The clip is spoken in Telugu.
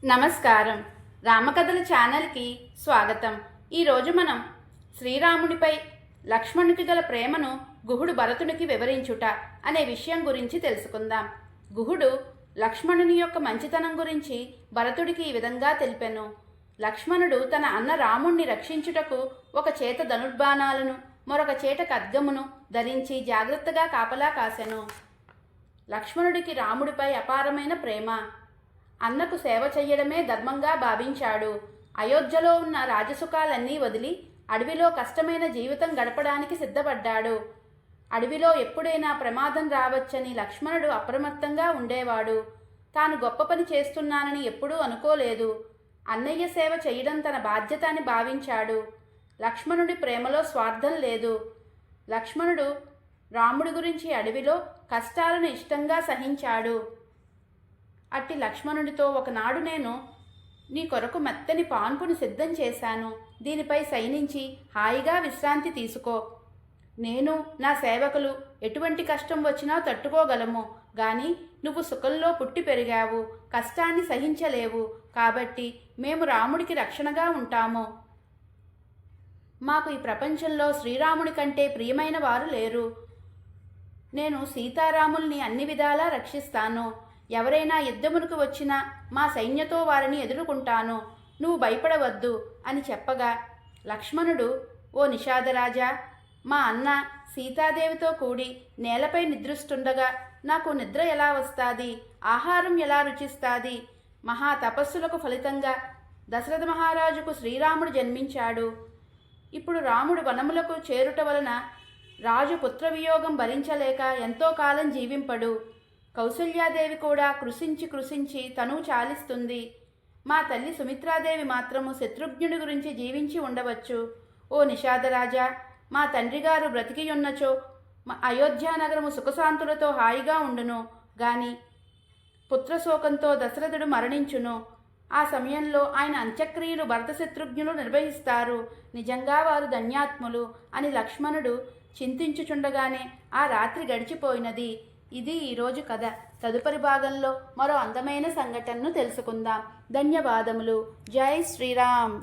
నమస్కారం. రామకథల ఛానల్కి స్వాగతం. ఈరోజు మనం శ్రీరాముడిపై లక్ష్మణునికి గల ప్రేమను గుహుడు భరతునికి వివరించుట అనే విషయం గురించి తెలుసుకుందాం. గుహుడు లక్ష్మణుని యొక్క మంచితనం గురించి భరతుడికి ఈ విధంగా తెలిపెను. లక్ష్మణుడు తన అన్న రాముణ్ణి రక్షించుటకు ఒక చేత ధనుర్బాణాలను మరొక చేత ఖడ్గమును ధరించి జాగ్రత్తగా కాపలా కాసెను. లక్ష్మణుడికి రాముడిపై అపారమైన ప్రేమ. అన్నకు సేవ చెయ్యడమే ధర్మంగా భావించాడు. అయోధ్యలో ఉన్న రాజసుఖాలన్నీ వదిలి అడవిలో కష్టమైన జీవితం గడపడానికి సిద్ధపడ్డాడు. అడవిలో ఎప్పుడైనా ప్రమాదం రావచ్చని లక్ష్మణుడు అప్రమత్తంగా ఉండేవాడు. తాను గొప్ప పని చేస్తున్నానని ఎప్పుడూ అనుకోలేదు. అన్నయ్య సేవ చేయడం తన బాధ్యత అని భావించాడు. లక్ష్మణుడి ప్రేమలో స్వార్థం లేదు. లక్ష్మణుడు రాముడి గురించి అడవిలో కష్టాలను ఇష్టంగా సహించాడు. అట్టి లక్ష్మణుడితో ఒకనాడు నేను నీ కొరకు మెత్తని పాన్పుని సిద్ధం చేశాను. దీనిపై శయనించి హాయిగా విశ్రాంతి తీసుకో. నేను నా సేవకులు ఎటువంటి కష్టం వచ్చినా తట్టుకోగలము. గాని నువ్వు సుఖంలో పుట్టి పెరిగావు, కష్టాన్ని సహించలేవు. కాబట్టి మేము రాముడికి రక్షణగా ఉంటాము. మాకు ఈ ప్రపంచంలో శ్రీరాముడి కంటే ప్రియమైన వారు లేరు. నేను సీతారాముల్ని అన్ని విధాలా రక్షిస్తాను. ఎవరైనా యుద్ధమునకు వచ్చినా మా సైన్యతో వారిని ఎదుర్కొంటాను. నువ్వు భయపడవద్దు అని చెప్పగా లక్ష్మణుడు, ఓ నిషాదరాజా, మా అన్న సీతాదేవితో కూడి నేలపై నిద్రిస్తుండగా నాకు నిద్ర ఎలా వస్తాది? ఆహారం ఎలా రుచిస్తాది? మహా తపస్సులకు ఫలితంగా దశరథ మహారాజుకు శ్రీరాముడు జన్మించాడు. ఇప్పుడు రాముడు వనములకు చేరుట వలన రాజు పుత్రవియోగం భరించలేక ఎంతో కాలం జీవింపడు. కౌసల్యాదేవి కూడా కృషించి తనువు చాలిస్తుంది. మా తల్లి సుమిత్రాదేవి మాత్రము శత్రుఘ్నుడి గురించి జీవించి ఉండవచ్చు. ఓ నిషాదరాజా, మా తండ్రిగారు బ్రతికియున్నచో అయోధ్యానగరము సుఖశాంతులతో హాయిగా ఉండును. గాని పుత్రశోకంతో దశరథుడు మరణించును. ఆ సమయంలో ఆయన అంత్యక్రియలు భరతశత్రుఘ్నులు నిర్వహిస్తారు. నిజంగా వారు ధన్యాత్ములు అని లక్ష్మణుడు చింతించుచుండగానే ఆ రాత్రి గడిచిపోయినది. ఇది ఈరోజు కథ. తదుపరి భాగంలో మరో అందమైన సంఘటనను తెలుసుకుందాం. ధన్యవాదములు. జై శ్రీరామ్.